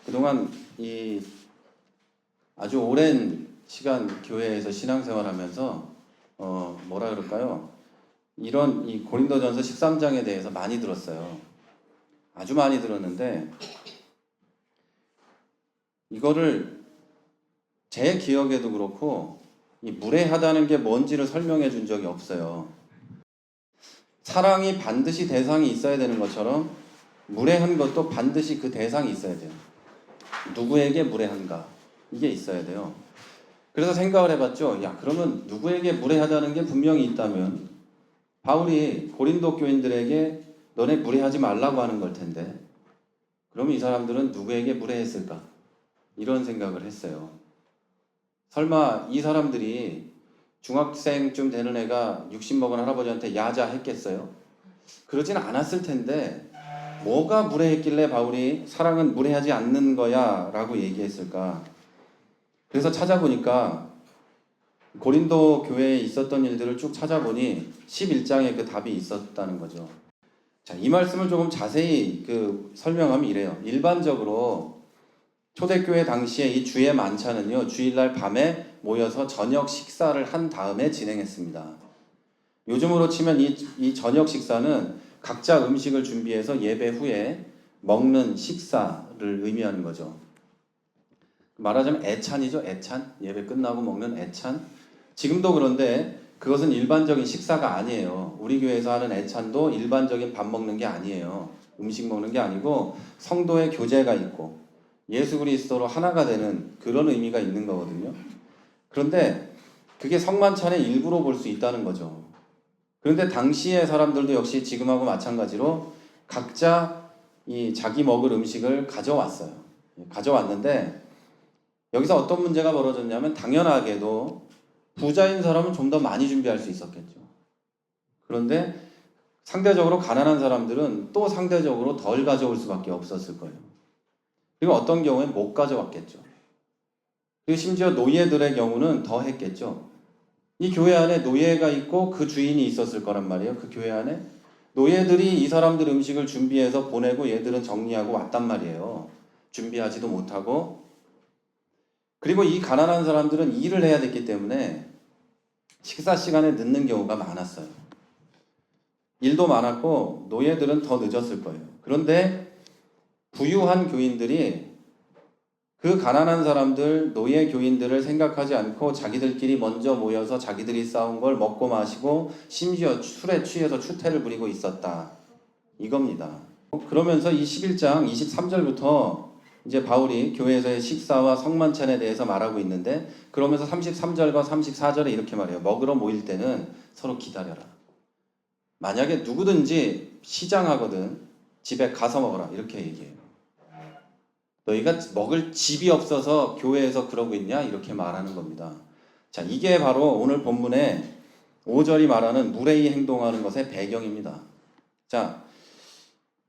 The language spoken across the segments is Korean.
그동안 이 아주 오랜 시간 교회에서 신앙생활하면서 뭐라 그럴까요? 이런 이 고린도전서 13장에 대해서 많이 들었어요. 아주 많이 들었는데 이거를 제 기억에도 그렇고 이 무례하다는 게 뭔지를 설명해 준 적이 없어요. 사랑이 반드시 대상이 있어야 되는 것처럼 무례한 것도 반드시 그 대상이 있어야 돼요. 누구에게 무례한가? 이게 있어야 돼요. 그래서 생각을 해봤죠. 야, 그러면 누구에게 무례하다는 게 분명히 있다면 바울이 고린도 교인들에게 너네 무례하지 말라고 하는 걸 텐데 그러면 이 사람들은 누구에게 무례했을까? 이런 생각을 했어요. 설마 이 사람들이 중학생쯤 되는 애가 60 먹은 할아버지한테 야자 했겠어요? 그러진 않았을 텐데 뭐가 무례했길래 바울이 사랑은 무례하지 않는 거야 라고 얘기했을까? 그래서 찾아보니까 고린도 교회에 있었던 일들을 쭉 찾아보니 11장에 그 답이 있었다는 거죠. 자, 이 말씀을 조금 자세히 설명하면 이래요. 일반적으로 초대교회 당시에 이 주의 만찬은요, 주일날 밤에 모여서 저녁 식사를 한 다음에 진행했습니다. 요즘으로 치면 이 저녁 식사는 각자 음식을 준비해서 예배 후에 먹는 식사를 의미하는 거죠. 말하자면 애찬이죠. 애찬. 예배 끝나고 먹는 애찬. 지금도 그런데 그것은 일반적인 식사가 아니에요. 우리 교회에서 하는 애찬도 일반적인 밥 먹는 게 아니에요. 음식 먹는 게 아니고 성도의 교제가 있고 예수 그리스도로 하나가 되는 그런 의미가 있는 거거든요. 그런데 그게 성만찬의 일부로 볼 수 있다는 거죠. 그런데 당시의 사람들도 역시 지금하고 마찬가지로 각자 이 자기 먹을 음식을 가져왔어요. 가져왔는데 여기서 어떤 문제가 벌어졌냐면 당연하게도 부자인 사람은 좀 더 많이 준비할 수 있었겠죠. 그런데 상대적으로 가난한 사람들은 또 상대적으로 덜 가져올 수밖에 없었을 거예요. 그리고 어떤 경우엔 못 가져왔겠죠. 그리고 심지어 노예들의 경우는 더 했겠죠. 이 교회 안에 노예가 있고 그 주인이 있었을 거란 말이에요. 그 교회 안에 노예들이 이 사람들 음식을 준비해서 보내고 얘들은 정리하고 왔단 말이에요. 준비하지도 못하고. 그리고 이 가난한 사람들은 일을 해야 됐기 때문에 식사 시간에 늦는 경우가 많았어요. 일도 많았고 노예들은 더 늦었을 거예요. 그런데 부유한 교인들이 그 가난한 사람들, 노예 교인들을 생각하지 않고 자기들끼리 먼저 모여서 자기들이 싸운 걸 먹고 마시고 심지어 술에 취해서 추태를 부리고 있었다. 이겁니다. 그러면서 이 11장 23절부터 이제 바울이 교회에서의 식사와 성만찬에 대해서 말하고 있는데 그러면서 33절과 34절에 이렇게 말해요. 먹으러 모일 때는 서로 기다려라. 만약에 누구든지 시장하거든 집에 가서 먹어라. 이렇게 얘기해요. 너희가 먹을 집이 없어서 교회에서 그러고 있냐? 이렇게 말하는 겁니다. 자, 이게 바로 오늘 본문의 5절이 말하는 무례히 행동하는 것의 배경입니다. 자,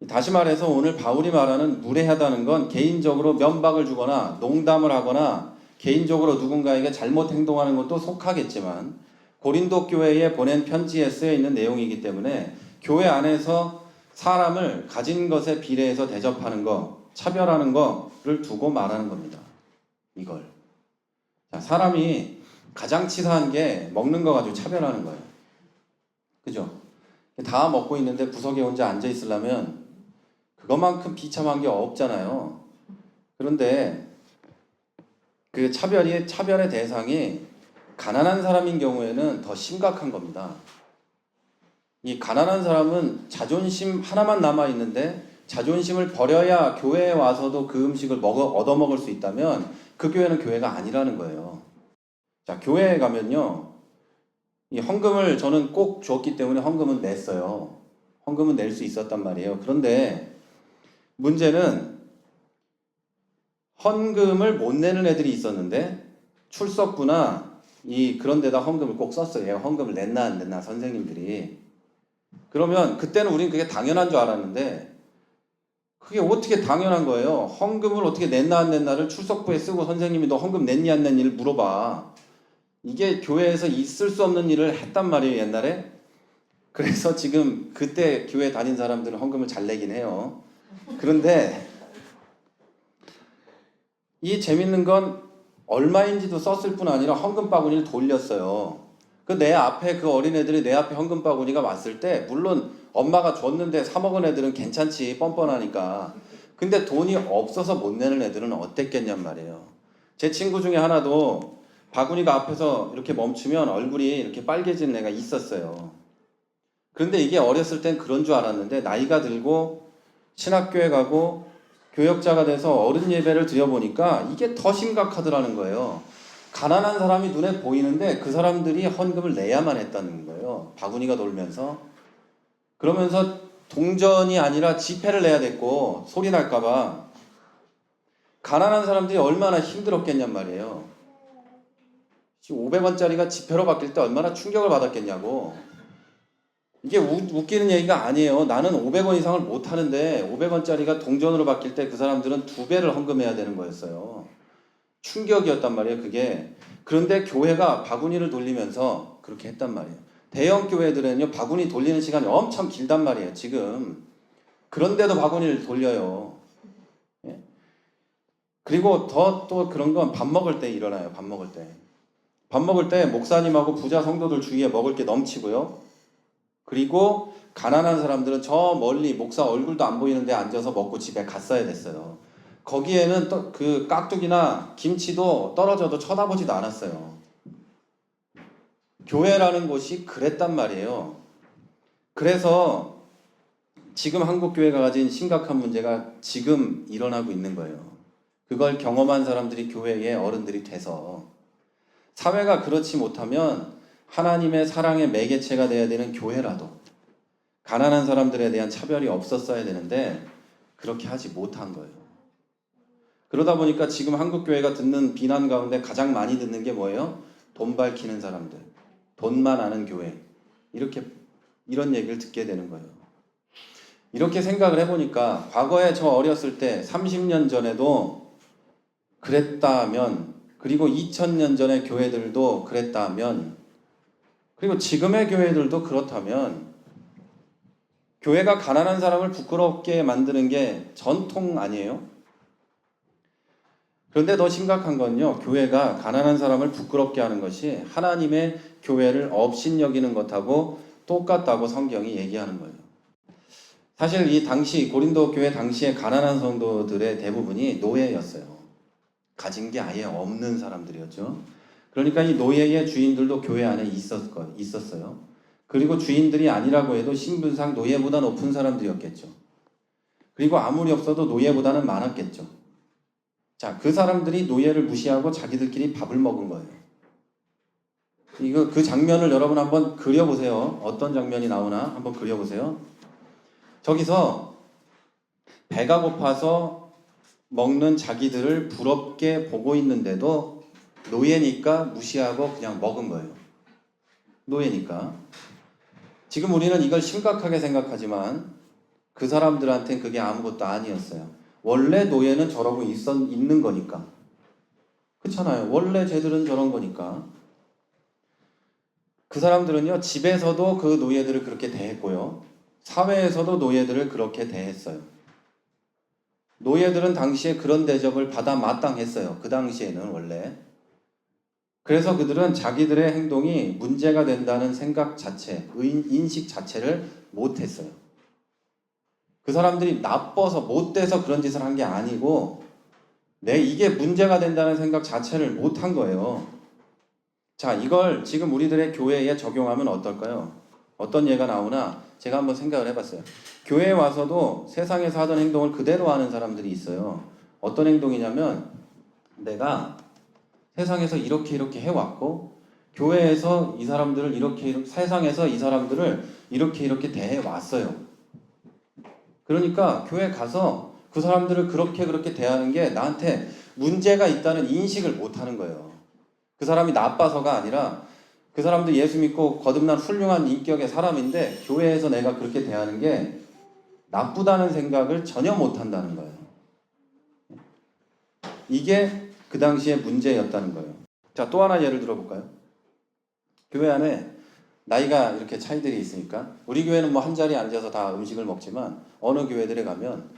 다시 말해서 오늘 바울이 말하는 무례하다는 건 개인적으로 면박을 주거나 농담을 하거나 개인적으로 누군가에게 잘못 행동하는 것도 속하겠지만 고린도 교회에 보낸 편지에 쓰여 있는 내용이기 때문에 교회 안에서 사람을 가진 것에 비례해서 대접하는 거, 차별하는 거를 두고 말하는 겁니다. 이걸. 자, 사람이 가장 치사한 게 먹는 거 가지고 차별하는 거예요. 그죠? 다 먹고 있는데 구석에 혼자 앉아 있으려면 그것만큼 비참한 게 없잖아요. 그런데 그 차별의 대상이 가난한 사람인 경우에는 더 심각한 겁니다. 이 가난한 사람은 자존심 하나만 남아있는데 자존심을 버려야 교회에 와서도 그 음식을 얻어먹을 수 있다면 그 교회는 교회가 아니라는 거예요. 자, 교회에 가면요. 이 헌금을 저는 꼭 줬기 때문에 헌금은 냈어요. 헌금은 낼 수 있었단 말이에요. 그런데 문제는 헌금을 못 내는 애들이 있었는데 출석부나 그런 데다 헌금을 꼭 썼어요. 헌금을 냈나 안 냈나 선생님들이. 그러면 그때는 우린 그게 당연한 줄 알았는데 그게 어떻게 당연한 거예요. 헌금을 어떻게 냈나 안 냈나를 출석부에 쓰고 선생님이 너 헌금 냈니 안 냈니를 물어봐. 이게 교회에서 있을 수 없는 일을 했단 말이에요. 옛날에. 그래서 지금 그때 교회 다닌 사람들은 헌금을 잘 내긴 해요. 그런데 이 재밌는 건 얼마인지도 썼을 뿐 아니라 헌금 바구니를 돌렸어요. 그 내 앞에 그 어린애들이 내 앞에 헌금 바구니가 왔을 때 물론 엄마가 줬는데 사 먹은 애들은 괜찮지 뻔뻔하니까. 근데 돈이 없어서 못 내는 애들은 어땠겠냔 말이에요. 제 친구 중에 하나도 바구니가 앞에서 이렇게 멈추면 얼굴이 이렇게 빨개지는 애가 있었어요. 그런데 이게 어렸을 땐 그런 줄 알았는데 나이가 들고 신학교에 가고 교역자가 돼서 어른 예배를 드려보니까 이게 더 심각하더라는 거예요. 가난한 사람이 눈에 보이는데 그 사람들이 헌금을 내야만 했다는 거예요. 바구니가 돌면서. 그러면서 동전이 아니라 지폐를 내야 됐고 소리 날까봐 가난한 사람들이 얼마나 힘들었겠냔 말이에요. 500원짜리가 지폐로 바뀔 때 얼마나 충격을 받았겠냐고. 이게 웃기는 얘기가 아니에요. 나는 500원 이상을 못 하는데 500원짜리가 동전으로 바뀔 때 그 사람들은 2배를 헌금해야 되는 거였어요. 충격이었단 말이에요, 그게. 그런데 교회가 바구니를 돌리면서 그렇게 했단 말이에요. 대형 교회들은요, 바구니 돌리는 시간이 엄청 길단 말이에요, 지금. 그런데도 바구니를 돌려요. 예? 그리고 더 또 그런 건 밥 먹을 때 일어나요, 밥 먹을 때. 밥 먹을 때 목사님하고 부자 성도들 주위에 먹을 게 넘치고요. 그리고 가난한 사람들은 저 멀리 목사 얼굴도 안 보이는 데 앉아서 먹고 집에 갔어야 됐어요. 거기에는 또 그 깍두기나 김치도 떨어져도 쳐다보지도 않았어요. 교회라는 곳이 그랬단 말이에요. 그래서 지금 한국 교회가 가진 심각한 문제가 지금 일어나고 있는 거예요. 그걸 경험한 사람들이 교회의 어른들이 돼서 사회가 그렇지 못하면 하나님의 사랑의 매개체가 돼야 되는 교회라도 가난한 사람들에 대한 차별이 없었어야 되는데 그렇게 하지 못한 거예요. 그러다 보니까 지금 한국 교회가 듣는 비난 가운데 가장 많이 듣는 게 뭐예요? 돈 밝히는 사람들, 돈만 아는 교회, 이런 얘기를 듣게 되는 거예요. 이렇게 생각을 해보니까 과거에 저 어렸을 때 30년 전에도 그랬다면, 그리고 2000년 전의 교회들도 그랬다면, 그리고 지금의 교회들도 그렇다면 교회가 가난한 사람을 부끄럽게 만드는 게 전통 아니에요? 그런데 더 심각한 건요, 교회가 가난한 사람을 부끄럽게 하는 것이 하나님의 교회를 업신여기는 것하고 똑같다고 성경이 얘기하는 거예요. 사실 이 당시 고린도 교회 당시의 가난한 성도들의 대부분이 노예였어요. 가진 게 아예 없는 사람들이었죠. 그러니까 이 노예의 주인들도 교회 안에 있었어요. 그리고 주인들이 아니라고 해도 신분상 노예보다 높은 사람들이었겠죠. 그리고 아무리 없어도 노예보다는 많았겠죠. 자, 그 사람들이 노예를 무시하고 자기들끼리 밥을 먹은 거예요. 그 장면을 여러분 한번 그려보세요. 어떤 장면이 나오나 한번 그려보세요. 저기서 배가 고파서 먹는 자기들을 부럽게 보고 있는데도 노예니까 무시하고 그냥 먹은 거예요. 노예니까. 지금 우리는 이걸 심각하게 생각하지만 그 사람들한테는 그게 아무것도 아니었어요. 원래 노예는 저러고 있는 거니까. 그렇잖아요. 원래 쟤들은 저런 거니까. 그 사람들은요, 집에서도 그 노예들을 그렇게 대했고요. 사회에서도 노예들을 그렇게 대했어요. 노예들은 당시에 그런 대접을 받아 마땅했어요. 그 당시에는 원래. 그래서 그들은 자기들의 행동이 문제가 된다는 생각 자체, 인식 자체를 못했어요. 그 사람들이 나빠서 못돼서 그런 짓을 한 게 아니고 이게 문제가 된다는 생각 자체를 못한 거예요. 자, 이걸 지금 우리들의 교회에 적용하면 어떨까요? 어떤 예가 나오나 제가 한번 생각을 해봤어요. 교회에 와서도 세상에서 하던 행동을 그대로 하는 사람들이 있어요. 어떤 행동이냐면 내가 세상에서 이렇게 해왔고 교회에서 이 사람들을 세상에서 이 사람들을 이렇게 대해왔어요. 그러니까 교회 가서 그 사람들을 그렇게 대하는 게 나한테 문제가 있다는 인식을 못하는 거예요. 그 사람이 나빠서가 아니라 그 사람도 예수 믿고 거듭난 훌륭한 인격의 사람인데 교회에서 내가 그렇게 대하는 게 나쁘다는 생각을 전혀 못한다는 거예요. 이게 그 당시에 문제였다는 거예요. 자, 또 하나 예를 들어볼까요? 교회 안에 나이가 이렇게 차이들이 있으니까 우리 교회는 뭐 한 자리에 앉아서 다 음식을 먹지만 어느 교회들에 가면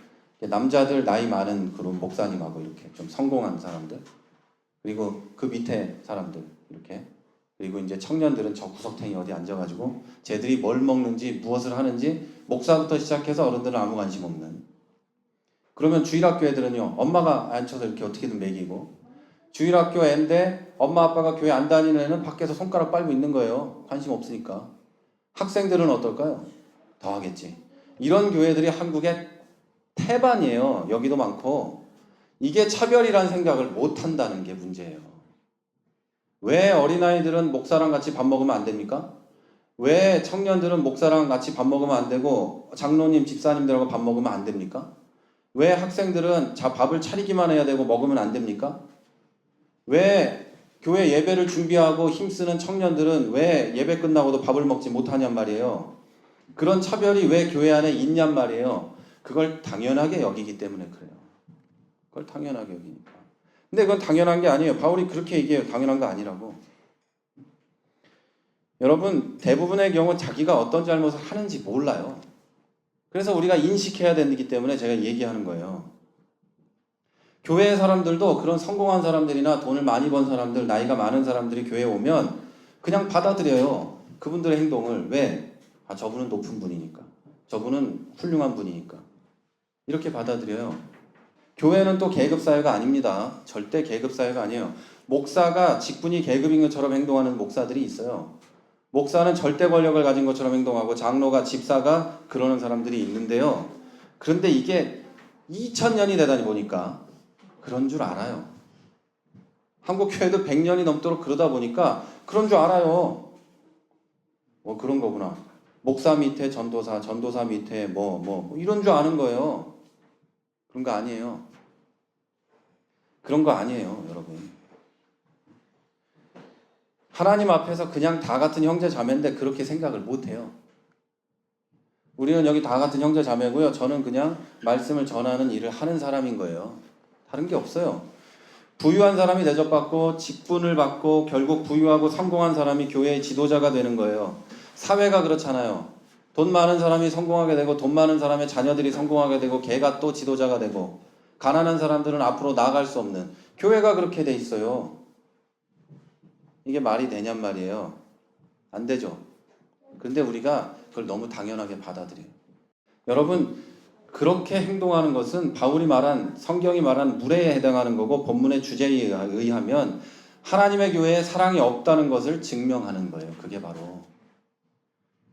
남자들 나이 많은 그런 목사님하고 이렇게 좀 성공한 사람들, 그리고 그 밑에 사람들 이렇게, 그리고 이제 청년들은 저 구석탱이 어디 앉아가지고 쟤들이 뭘 먹는지 무엇을 하는지 목사부터 시작해서 어른들은 아무 관심 없는. 그러면 주일학교 애들은요, 엄마가 앉혀서 이렇게 어떻게든 먹이고, 주일학교 애인데 엄마 아빠가 교회 안 다니는 애는 밖에서 손가락 빨고 있는 거예요. 관심 없으니까. 학생들은 어떨까요? 더 하겠지. 이런 교회들이 한국에 태반이에요. 여기도 많고. 이게 차별이라는 생각을 못 한다는 게 문제예요. 왜 어린아이들은 목사랑 같이 밥 먹으면 안 됩니까? 왜 청년들은 목사랑 같이 밥 먹으면 안 되고 장로님, 집사님들하고 밥 먹으면 안 됩니까? 왜 학생들은 밥을 차리기만 해야 되고 먹으면 안 됩니까? 왜 교회 예배를 준비하고 힘쓰는 청년들은 왜 예배 끝나고도 밥을 먹지 못하냔 말이에요. 그런 차별이 왜 교회 안에 있냔 말이에요. 그걸 당연하게 여기기 때문에 그래요. 그걸 당연하게 여기니까. 근데 그건 당연한 게 아니에요. 바울이 그렇게 얘기해요. 당연한 거 아니라고. 여러분, 대부분의 경우 자기가 어떤 잘못을 하는지 몰라요. 그래서 우리가 인식해야 되기 때문에 제가 얘기하는 거예요. 교회 사람들도 그런 성공한 사람들이나 돈을 많이 번 사람들, 나이가 많은 사람들이 교회에 오면 그냥 받아들여요. 그분들의 행동을. 왜? 저분은 높은 분이니까. 저분은 훌륭한 분이니까. 이렇게 받아들여요. 교회는 또 계급사회가 아닙니다. 절대 계급사회가 아니에요. 목사가 직분이 계급인 것처럼 행동하는 목사들이 있어요. 목사는 절대 권력을 가진 것처럼 행동하고 장로가, 집사가 그러는 사람들이 있는데요. 그런데 이게 2000년이 되다니 보니까 그런 줄 알아요. 한국 교회도 100년이 넘도록 그러다 보니까 그런 줄 알아요. 그런 거구나. 목사 밑에 전도사, 전도사 밑에 뭐 이런 줄 아는 거예요. 그런 거 아니에요. 그런 거 아니에요, 여러분. 하나님 앞에서 그냥 다 같은 형제 자매인데 그렇게 생각을 못 해요. 우리는 여기 다 같은 형제 자매고요. 저는 그냥 말씀을 전하는 일을 하는 사람인 거예요. 다른 게 없어요. 부유한 사람이 대접받고 직분을 받고 결국 부유하고 성공한 사람이 교회의 지도자가 되는 거예요. 사회가 그렇잖아요. 돈 많은 사람이 성공하게 되고 돈 많은 사람의 자녀들이 성공하게 되고 걔가 또 지도자가 되고, 가난한 사람들은 앞으로 나아갈 수 없는, 교회가 그렇게 돼 있어요. 이게 말이 되냔 말이에요. 안 되죠. 근데 우리가 그걸 너무 당연하게 받아들여요. 여러분, 그렇게 행동하는 것은 바울이 말한, 성경이 말한 무례에 해당하는 거고, 본문의 주제에 의하면 하나님의 교회에 사랑이 없다는 것을 증명하는 거예요. 그게 바로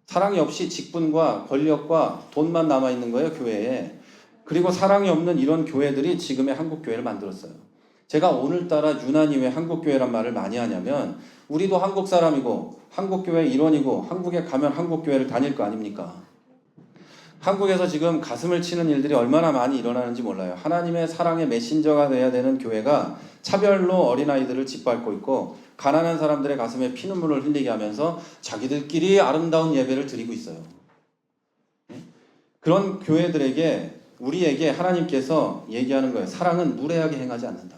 사랑이 없이 직분과 권력과 돈만 남아있는 거예요, 교회에. 그리고 사랑이 없는 이런 교회들이 지금의 한국 교회를 만들었어요. 제가 오늘따라 유난히 왜 한국 교회란 말을 많이 하냐면, 우리도 한국 사람이고 한국 교회 일원이고 한국에 가면 한국 교회를 다닐 거 아닙니까? 한국에서 지금 가슴을 치는 일들이 얼마나 많이 일어나는지 몰라요. 하나님의 사랑의 메신저가 돼야 되는 교회가 차별로 어린아이들을 짓밟고 있고, 가난한 사람들의 가슴에 피눈물을 흘리게 하면서 자기들끼리 아름다운 예배를 드리고 있어요. 그런 교회들에게, 우리에게 하나님께서 얘기하는 거예요. 사랑은 무례하게 행하지 않는다.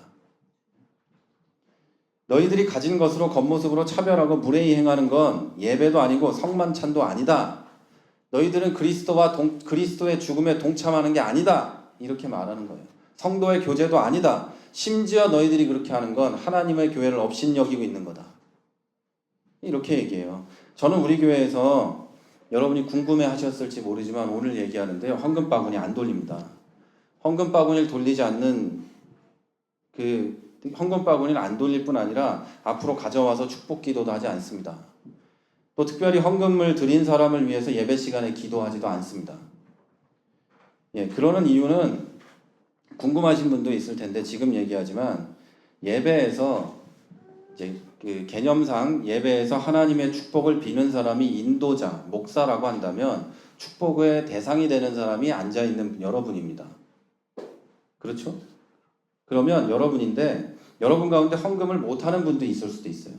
너희들이 가진 것으로 겉모습으로 차별하고 무례히 행하는 건 예배도 아니고 성만찬도 아니다. 너희들은 그리스도의 죽음에 동참하는 게 아니다. 이렇게 말하는 거예요. 성도의 교제도 아니다. 심지어 너희들이 그렇게 하는 건 하나님의 교회를 업신여기고 있는 거다. 이렇게 얘기해요. 저는 우리 교회에서 여러분이 궁금해 하셨을지 모르지만 오늘 얘기하는데요. 헌금 바구니 안 돌립니다. 헌금 바구니를 돌리지 않는 헌금 바구니를 안 돌릴 뿐 아니라 앞으로 가져와서 축복 기도도 하지 않습니다. 또 특별히 헌금을 드린 사람을 위해서 예배 시간에 기도하지도 않습니다. 그러는 이유는 궁금하신 분도 있을 텐데 지금 얘기하지만, 예배에서 이제 그 개념상 예배에서 하나님의 축복을 비는 사람이 인도자, 목사라고 한다면 축복의 대상이 되는 사람이 앉아 있는 여러분입니다. 그렇죠? 그러면 여러분인데, 여러분 가운데 헌금을 못하는 분도 있을 수도 있어요.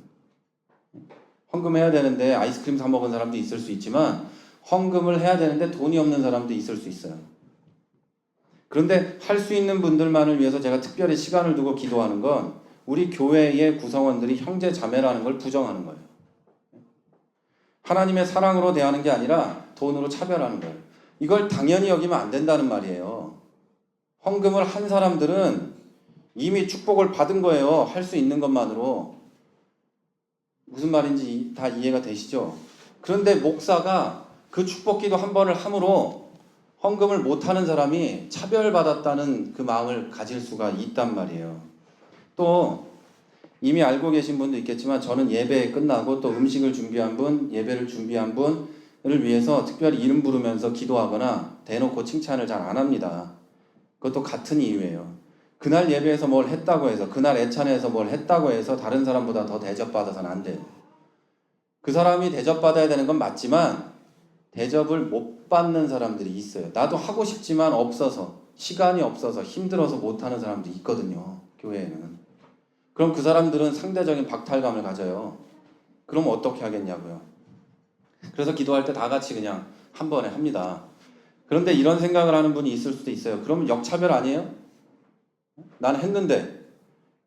헌금해야 되는데 아이스크림 사 먹은 사람도 있을 수 있지만, 헌금을 해야 되는데 돈이 없는 사람도 있을 수 있어요. 그런데 할 수 있는 분들만을 위해서 제가 특별히 시간을 두고 기도하는 건, 우리 교회의 구성원들이 형제 자매라는 걸 부정하는 거예요. 하나님의 사랑으로 대하는 게 아니라 돈으로 차별하는 거예요. 이걸 당연히 여기면 안 된다는 말이에요. 헌금을 한 사람들은 이미 축복을 받은 거예요. 할 수 있는 것만으로. 무슨 말인지 다 이해가 되시죠? 그런데 목사가 그 축복기도 한 번을 함으로 헌금을 못하는 사람이 차별받았다는 그 마음을 가질 수가 있단 말이에요. 또 이미 알고 계신 분도 있겠지만 저는 예배 끝나고 또 음식을 준비한 분, 예배를 준비한 분을 위해서 특별히 이름 부르면서 기도하거나 대놓고 칭찬을 잘 안 합니다. 그것도 같은 이유예요. 그날 예배에서 뭘 했다고 해서, 그날 애찬에서 뭘 했다고 해서 다른 사람보다 더 대접받아서는 안 돼요. 그 사람이 대접받아야 되는 건 맞지만 대접을 못 받는 사람들이 있어요. 나도 하고 싶지만 없어서, 시간이 없어서 힘들어서 못하는 사람들이 있거든요. 교회에는. 그럼 그 사람들은 상대적인 박탈감을 가져요. 그럼 어떻게 하겠냐고요. 그래서 기도할 때 다 같이 그냥 한 번에 합니다. 그런데 이런 생각을 하는 분이 있을 수도 있어요. 그러면 역차별 아니에요? 나는 했는데.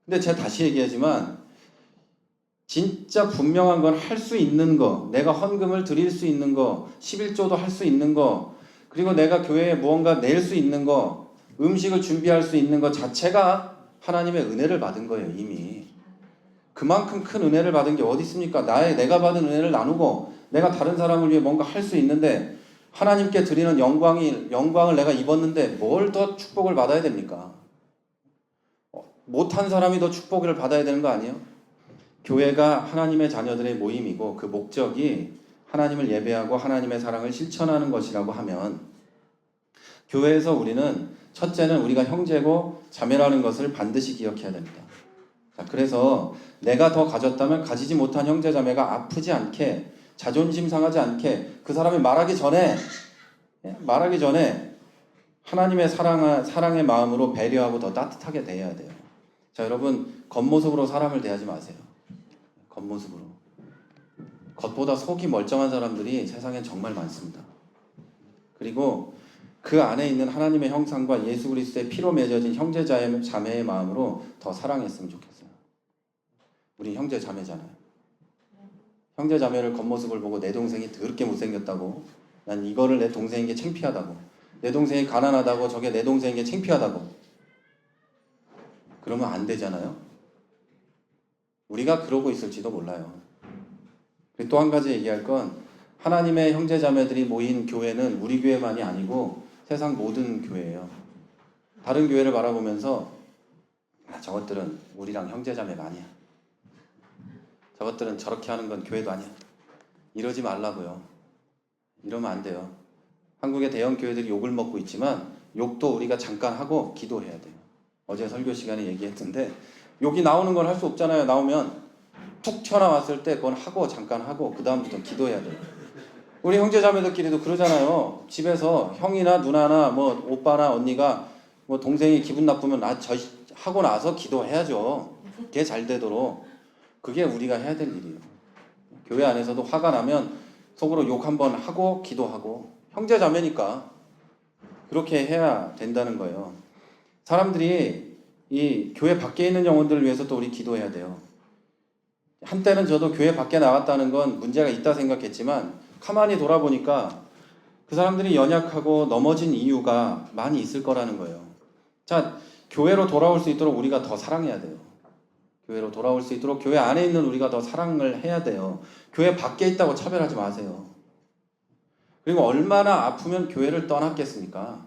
근데 제가 다시 얘기하지만 진짜 분명한 건 할 수 있는 거, 내가 헌금을 드릴 수 있는 거, 11조도 할 수 있는 거, 그리고 내가 교회에 무언가 낼 수 있는 거, 음식을 준비할 수 있는 거 자체가 하나님의 은혜를 받은 거예요. 이미. 그만큼 큰 은혜를 받은 게 어디 있습니까? 내가 받은 은혜를 나누고 내가 다른 사람을 위해 뭔가 할 수 있는데 하나님께 드리는 영광을 내가 입었는데 뭘 더 축복을 받아야 됩니까? 못한 사람이 더 축복을 받아야 되는 거 아니에요? 교회가 하나님의 자녀들의 모임이고 그 목적이 하나님을 예배하고 하나님의 사랑을 실천하는 것이라고 하면 교회에서 우리는 첫째는 우리가 형제고 자매라는 것을 반드시 기억해야 됩니다. 자, 그래서 내가 더 가졌다면 가지지 못한 형제 자매가 아프지 않게 자존심 상하지 않게 그 사람이 말하기 전에 하나님의 사랑의 마음으로 배려하고 더 따뜻하게 대해야 돼요. 자, 여러분 겉모습으로 사람을 대하지 마세요. 겉모습으로. 겉보다 속이 멀쩡한 사람들이 세상엔 정말 많습니다. 그리고 그 안에 있는 하나님의 형상과 예수 그리스도의 피로 맺어진 형제 자매의 마음으로 더 사랑했으면 좋겠어요. 우리 형제 자매잖아요. 형제 자매를 겉모습을 보고 내 동생이 더럽게 못생겼다고, 난 이거를 내 동생에게 창피하다고, 내 동생이 가난하다고 저게 내 동생에게 창피하다고 그러면 안 되잖아요. 우리가 그러고 있을지도 몰라요. 그리고 또 한 가지 얘기할 건 하나님의 형제 자매들이 모인 교회는 우리 교회만이 아니고 세상 모든 교회예요. 다른 교회를 바라보면서 저것들은 우리랑 형제 자매가 아니야. 저것들은 저렇게 하는 건 교회도 아니야. 이러지 말라고요. 이러면 안 돼요. 한국의 대형 교회들이 욕을 먹고 있지만 욕도 우리가 잠깐 하고 기도해야 돼요. 어제 설교 시간에 얘기했는데 욕이 나오는 건 할 수 없잖아요. 나오면 툭 튀어나왔을 때 그건 하고 잠깐 하고 그 다음부터 기도해야 돼요. 우리 형제자매들끼리도 그러잖아요. 집에서 형이나 누나나 뭐 오빠나 언니가 뭐 동생이 기분 나쁘면 하고 나서 기도해야죠. 그게 잘 되도록. 그게 우리가 해야 될 일이에요. 교회 안에서도 화가 나면 속으로 욕 한번 하고 기도하고 형제자매니까 그렇게 해야 된다는 거예요. 사람들이 이 교회 밖에 있는 영혼들을 위해서 또 우리 기도해야 돼요. 한때는 저도 교회 밖에 나갔다는 건 문제가 있다 생각했지만 가만히 돌아보니까 그 사람들이 연약하고 넘어진 이유가 많이 있을 거라는 거예요. 자, 교회로 돌아올 수 있도록 우리가 더 사랑해야 돼요. 교회로 돌아올 수 있도록 교회 안에 있는 우리가 더 사랑을 해야 돼요. 교회 밖에 있다고 차별하지 마세요. 그리고 얼마나 아프면 교회를 떠났겠습니까?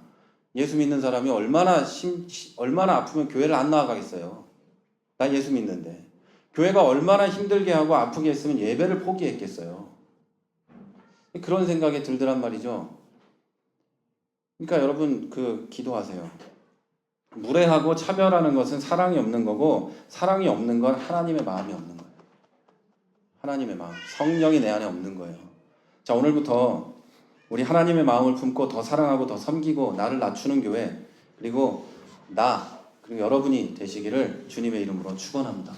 예수 믿는 사람이 얼마나 아프면 교회를 안 나가겠어요. 나 예수 믿는데. 교회가 얼마나 힘들게 하고 아프게 했으면 예배를 포기했겠어요. 그런 생각이 들더란 말이죠. 그러니까 여러분 기도하세요. 무례하고 차별하는 것은 사랑이 없는 거고 사랑이 없는 건 하나님의 마음이 없는 거예요. 하나님의 마음. 성령이 내 안에 없는 거예요. 자, 오늘부터 우리 하나님의 마음을 품고 더 사랑하고 더 섬기고 나를 낮추는 교회 그리고 여러분이 되시기를 주님의 이름으로 축원합니다.